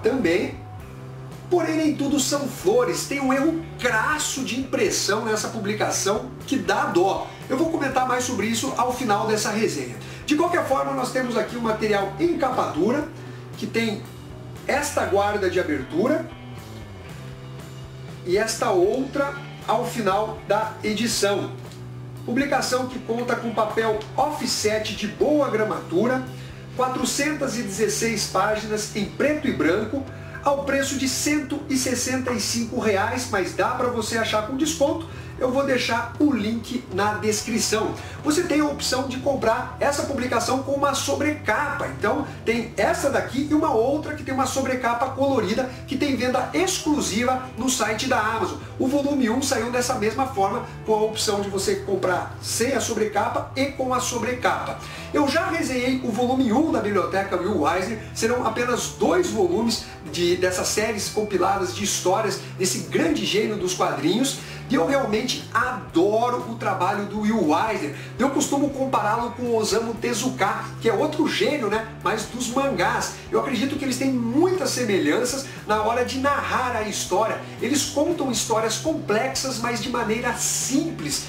também. Porém, nem tudo são flores, tem um erro crasso de impressão nessa publicação que dá dó. Eu vou comentar mais sobre isso ao final dessa resenha. De qualquer forma, nós temos aqui um material em capa dura, que tem esta guarda de abertura e esta outra ao final da edição. Publicação que conta com papel offset de boa gramatura, 416 páginas em preto e branco, ao preço de R$ 165, mas dá para você achar com desconto. Eu vou deixar o link na descrição. Você tem a opção de comprar essa publicação com uma sobrecapa. Então tem essa daqui e uma outra que tem uma sobrecapa colorida que tem venda exclusiva no site da Amazon. O volume 1 saiu dessa mesma forma, com a opção de você comprar sem a sobrecapa e com a sobrecapa. Eu já resenhei o volume 1 da biblioteca Will Eisner, serão apenas 2 volumes dessas séries compiladas de histórias desse grande gênio dos quadrinhos. E eu realmente adoro o trabalho do Will Eisner. Eu costumo compará-lo com o Osamu Tezuka, que é outro gênio, né? Mas dos mangás. Eu acredito que eles têm muitas semelhanças na hora de narrar a história. Eles contam histórias complexas, mas de maneira simples.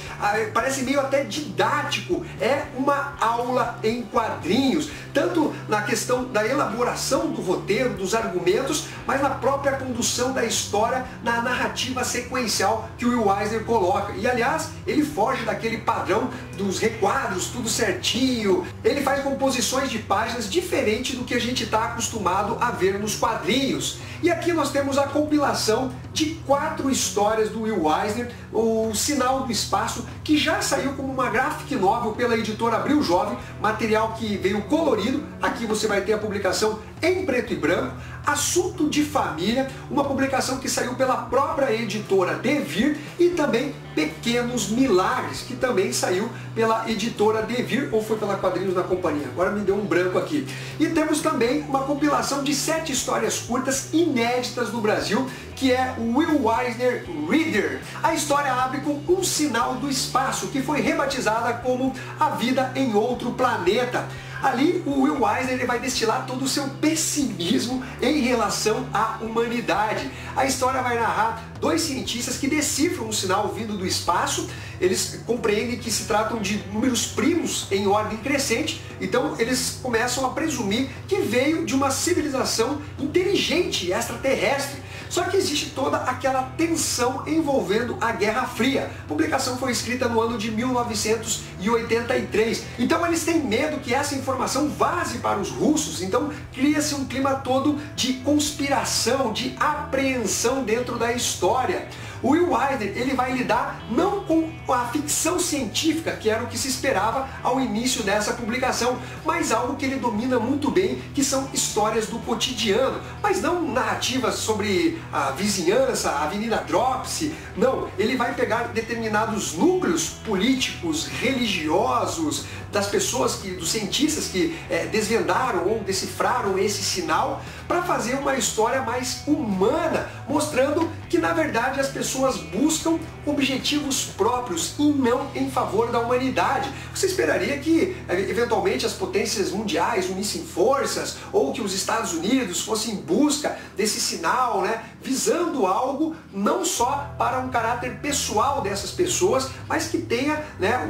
Parece meio até didático. É uma aula em quadrinhos. Tanto na questão da elaboração do roteiro, dos argumentos, mas na própria condução da história, na narrativa sequencial que o Will Eisner coloca. E aliás, ele foge daquele padrão dos requadros, tudo certinho. Ele faz composições de páginas diferente do que a gente está acostumado a ver nos quadrinhos. E aqui nós temos a compilação de 4 histórias do Will Eisner, o Sinal do Espaço, que já saiu como uma graphic novel pela editora Abril Jovem, material que veio colorido. Aqui você vai ter a publicação em preto e branco. Assunto de Família, uma publicação que saiu pela própria editora Devir, e também Pequenos Milagres, que também saiu pela editora Devir, ou foi pela Quadrinhos da Companhia, agora me deu um branco aqui. E temos também uma compilação de 7 histórias curtas inéditas no Brasil, que é o Will Eisner Reader. A história abre com Um Sinal do Espaço, que foi rebatizada como A Vida em Outro Planeta. Ali o Will Eisner ele vai destilar todo o seu pessimismo em relação à humanidade. A história vai narrar 2 cientistas que decifram um sinal vindo do espaço. Eles compreendem que se tratam de números primos em ordem crescente, então eles começam a presumir que veio de uma civilização inteligente extraterrestre. Só que existe toda aquela tensão envolvendo a Guerra Fria. A publicação foi escrita no ano de 1983. Então eles têm medo que essa informação vaze para os russos. Então cria-se um clima todo de conspiração, de apreensão dentro da história. O Will Eisner ele vai lidar não com a ficção científica, que era o que se esperava ao início dessa publicação, mas algo que ele domina muito bem, que são histórias do cotidiano, mas não narrativas sobre a vizinhança, a Avenida Dropsy. Não, ele vai pegar determinados núcleos políticos, religiosos, das pessoas, dos cientistas que desvendaram ou decifraram esse sinal, para fazer uma história mais humana, mostrando que na verdade as pessoas buscam objetivos próprios e não em favor da humanidade. Você esperaria que eventualmente as potências mundiais unissem forças, ou que os Estados Unidos fossem em busca desse sinal, né, visando algo não só para um caráter pessoal dessas pessoas, mas que tenha, né,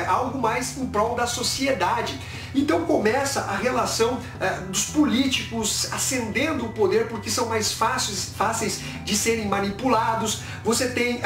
algo mais em prol da sociedade. Então começa a relação dos políticos ascendendo o poder porque são mais fáceis de serem manipulados. Você tem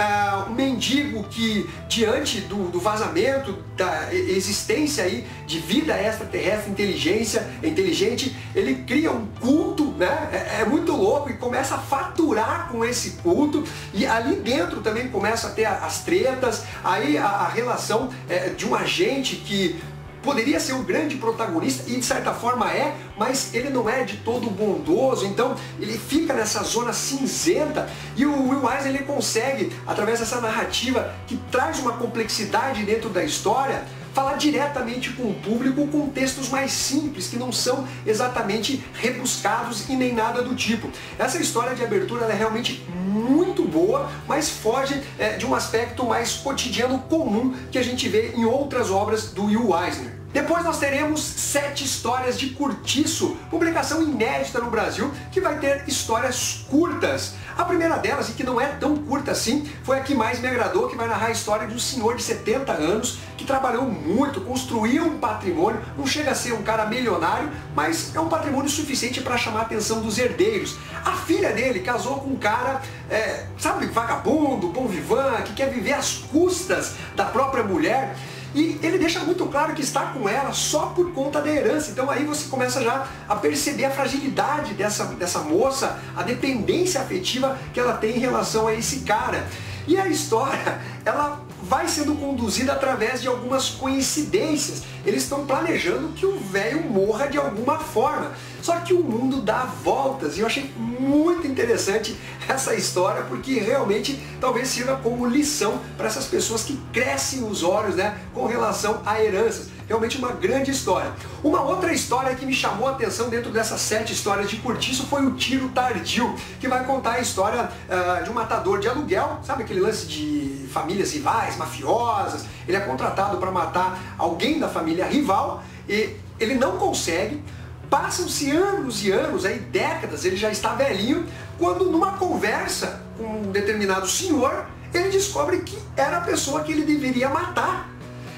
um mendigo que, diante do vazamento da existência aí de vida extraterrestre inteligente, ele cria um culto, né? É muito louco, e começa a faturar com esse culto, e ali dentro também começa a ter as tretas, aí a relação de um agente que poderia ser o grande protagonista, e de certa forma mas ele não é de todo bondoso, então ele fica nessa zona cinzenta, e o Will Eisner ele consegue, através dessa narrativa que traz uma complexidade dentro da história, falar diretamente com o público com textos mais simples, que não são exatamente rebuscados e nem nada do tipo. Essa história de abertura ela é realmente muito boa, mas foge de um aspecto mais cotidiano comum que a gente vê em outras obras do Will Eisner. Depois nós teremos 7 histórias de Curtiço, publicação inédita no Brasil, que vai ter histórias curtas. A primeira delas, e que não é tão curta assim, foi a que mais me agradou, que vai narrar a história de um senhor de 70 anos, que trabalhou muito, construiu um patrimônio, não chega a ser um cara milionário, mas é um patrimônio suficiente para chamar a atenção dos herdeiros. A filha dele casou com um cara, sabe, vagabundo, bon vivant, que quer viver às custas da própria mulher. E ele deixa muito claro que está com ela só por conta da herança. Então aí você começa já a perceber a fragilidade dessa moça, a dependência afetiva que ela tem em relação a esse cara. E a história, ela vai sendo conduzida através de algumas coincidências. Eles estão planejando que o velho morra de alguma forma. Só que o mundo dá voltas e eu achei muito interessante essa história, porque realmente talvez sirva como lição para essas pessoas que crescem os olhos, né, com relação a heranças. Realmente uma grande história. Uma outra história que me chamou a atenção dentro dessas 7 histórias de Curtiço foi o Tiro Tardio, que vai contar a história de um matador de aluguel, sabe aquele lance de famílias rivais, mafiosas. Ele é contratado para matar alguém da família rival e ele não consegue. Passam-se anos e anos, aí décadas, ele já está velhinho, quando numa conversa com um determinado senhor, ele descobre que era a pessoa que ele deveria matar.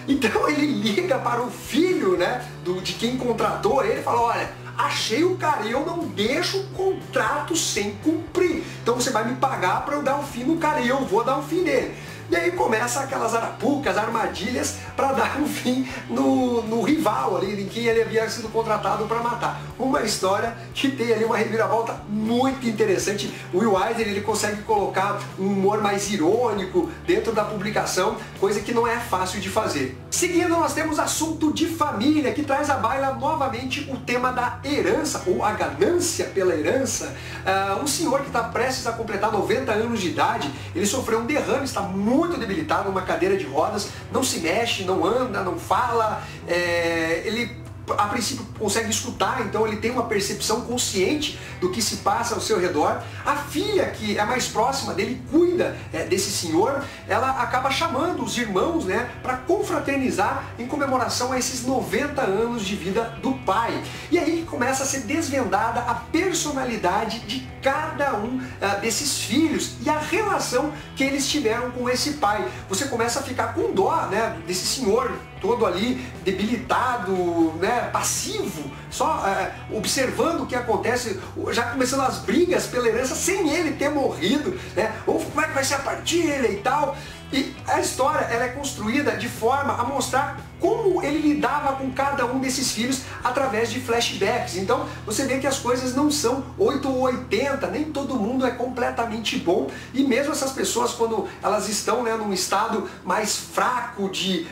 Então ele liga para o filho, né, de quem contratou ele e fala, olha, achei o cara e eu não deixo o contrato sem cumprir. Então você vai me pagar para eu dar um fim no cara e eu vou dar um fim nele. E aí começa aquelas arapucas, armadilhas para dar um fim no rival ali, em quem ele havia sido contratado para matar. Uma história que tem ali uma reviravolta muito interessante. O Will Eisner, ele consegue colocar um humor mais irônico dentro da publicação, coisa que não é fácil de fazer. Seguindo, nós temos Assunto de Família, que traz à baila novamente o tema da herança, ou a ganância pela herança. Um senhor que está prestes a completar 90 anos de idade, ele sofreu um derrame, está muito debilitado, numa cadeira de rodas, não se mexe, não anda, não fala, ele a princípio consegue escutar, então ele tem uma percepção consciente do que se passa ao seu redor. A filha, que é mais próxima dele, cuida desse senhor, ela acaba chamando os irmãos, né, para confraternizar em comemoração a esses 90 anos de vida do pai. E aí começa a ser desvendada a personalidade de cada um desses filhos e a relação que eles tiveram com esse pai. Você começa a ficar com dó, né, desse senhor todo ali debilitado, né, passivo, só observando o que acontece, já começando as brigas pela herança sem ele ter morrido, né, ou como é que vai ser a partilha e tal. E a história, ela é construída de forma a mostrar como ele lidava com cada um desses filhos através de flashbacks. Então você vê que as coisas não são 8 ou 80, nem todo mundo é completamente bom. E mesmo essas pessoas, quando elas estão, né, num estado mais fraco, de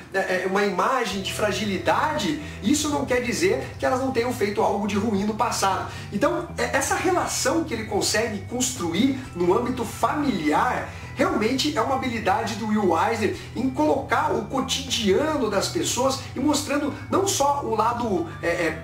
uma imagem de fragilidade, isso não quer dizer que elas não tenham feito algo de ruim no passado. Então essa relação que ele consegue construir no âmbito familiar realmente é uma habilidade do Will Eisner em colocar o cotidiano das pessoas e mostrando não só o lado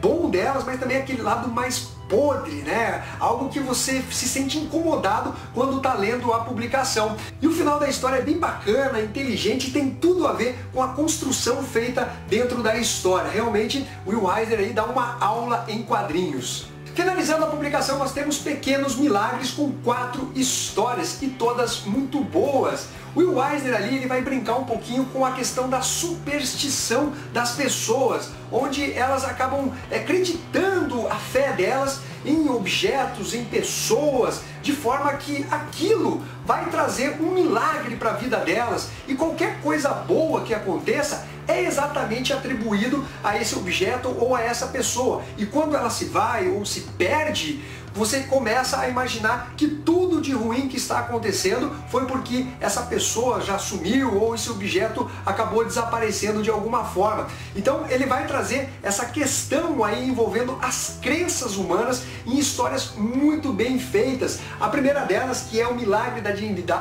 bom delas, mas também aquele lado mais podre, né? Algo que você se sente incomodado quando está lendo a publicação. E o final da história é bem bacana, inteligente e tem tudo a ver com a construção feita dentro da história. Realmente o Will Eisner aí dá uma aula em quadrinhos. Finalizando a publicação, nós temos Pequenos Milagres com 4 histórias e todas muito boas. O Will Eisner ali, ele vai brincar um pouquinho com a questão da superstição das pessoas, onde elas acabam acreditando a fé delas em objetos, em pessoas, de forma que aquilo vai trazer um milagre para a vida delas e qualquer coisa boa que aconteça é exatamente atribuído a esse objeto ou a essa pessoa. E quando ela se vai ou se perde, você começa a imaginar que tudo de ruim que está acontecendo foi porque essa pessoa já sumiu ou esse objeto acabou desaparecendo de alguma forma. Então ele vai trazer essa questão aí envolvendo as crenças humanas em histórias muito bem feitas. A primeira delas, que é o Milagre da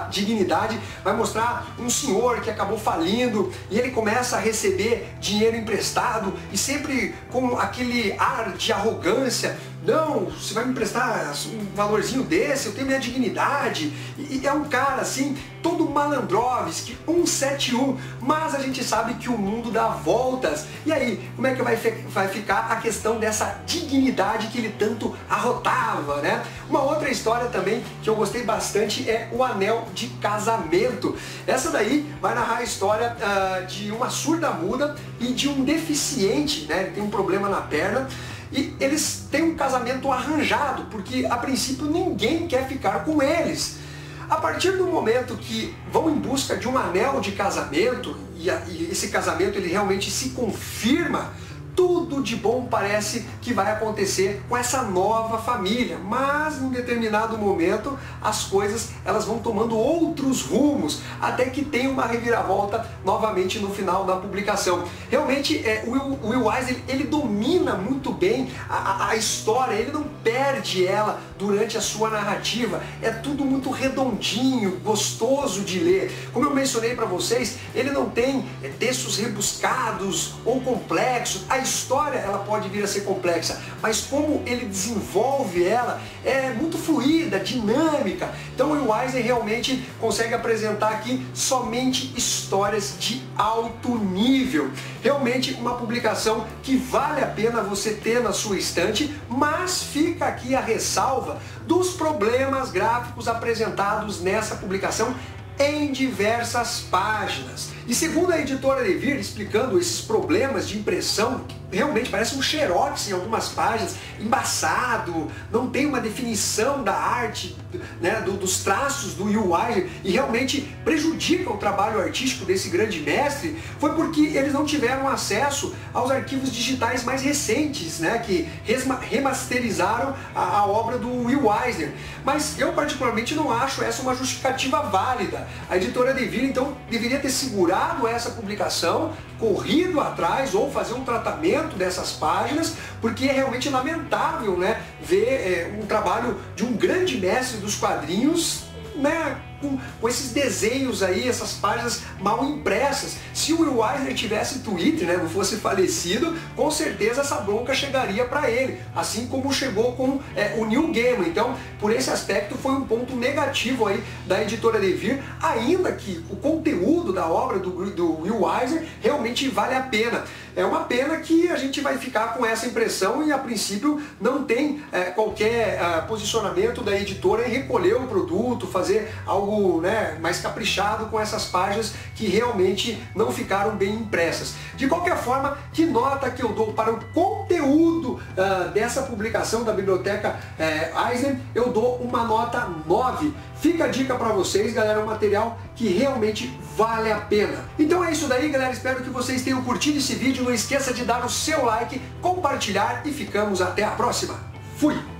Dignidade, vai mostrar um senhor que acabou falindo e ele começa a receber dinheiro emprestado e sempre com aquele ar de arrogância, não, você vai me emprestar um valorzinho desse, eu tenho minha dignidade. E é um cara assim, todo malandrovski, 171, mas a gente sabe que o mundo dá voltas. E aí, como é que vai ficar a questão dessa dignidade que ele tanto arrotava, né? Uma outra história também que eu gostei bastante é o anel de casamento. Essa daí vai narrar a história de uma surda-muda e de um deficiente, né? Ele tem um problema na perna. E eles têm um casamento arranjado, porque a princípio ninguém quer ficar com eles. A partir do momento que vão em busca de um anel de casamento, e esse casamento ele realmente se confirma, tudo de bom parece que vai acontecer com essa nova família, mas em um determinado momento as coisas elas vão tomando outros rumos, até que tem uma reviravolta novamente no final da publicação. Realmente o Will Eisner ele domina muito bem a história, ele não perde ela durante a sua narrativa, é tudo muito redondinho, gostoso de ler. Como eu mencionei para vocês, ele não tem textos rebuscados ou complexos. A história ela pode vir a ser complexa, mas como ele desenvolve ela é muito fluida, dinâmica. Então o Will Eisner realmente consegue apresentar aqui somente histórias de alto nível. Realmente uma publicação que vale a pena você ter na sua estante, mas fica aqui a ressalva dos problemas gráficos apresentados nessa publicação em diversas páginas. E segundo a editora Devir, explicando esses problemas de impressão, realmente parece um xerox em algumas páginas, embaçado, não tem uma definição da arte, né, dos traços do Will Eisner, e realmente prejudica o trabalho artístico desse grande mestre, foi porque eles não tiveram acesso aos arquivos digitais mais recentes, né, que remasterizaram a obra do Will Eisner. Mas eu particularmente não acho essa uma justificativa válida. A editora Devir então deveria ter segurado essa publicação, corrido atrás ou fazer um tratamento dessas páginas, porque é realmente lamentável, né, ver um trabalho de um grande mestre dos quadrinhos, né, com esses desenhos aí, essas páginas mal impressas. Se o Will Eisner tivesse Twitter, né, não fosse falecido, com certeza essa bronca chegaria para ele, assim como chegou com o Neil Gaiman. Então, por esse aspecto, foi um ponto negativo aí da editora Devir, ainda que o conteúdo da obra do Will Eisner realmente vale a pena. É uma pena que a gente vai ficar com essa impressão e a princípio não tem qualquer posicionamento da editora em recolher o produto, fazer algo, né, mais caprichado com essas páginas que realmente não ficaram bem impressas. De qualquer forma, que nota que eu dou para o conteúdo dessa publicação da Biblioteca Eisner? Eu dou uma nota 9. Fica a dica para vocês, galera, é um material que realmente vale a pena. Então é isso daí, galera, espero que vocês tenham curtido esse vídeo, não esqueça de dar o seu like, compartilhar e ficamos até a próxima. Fui!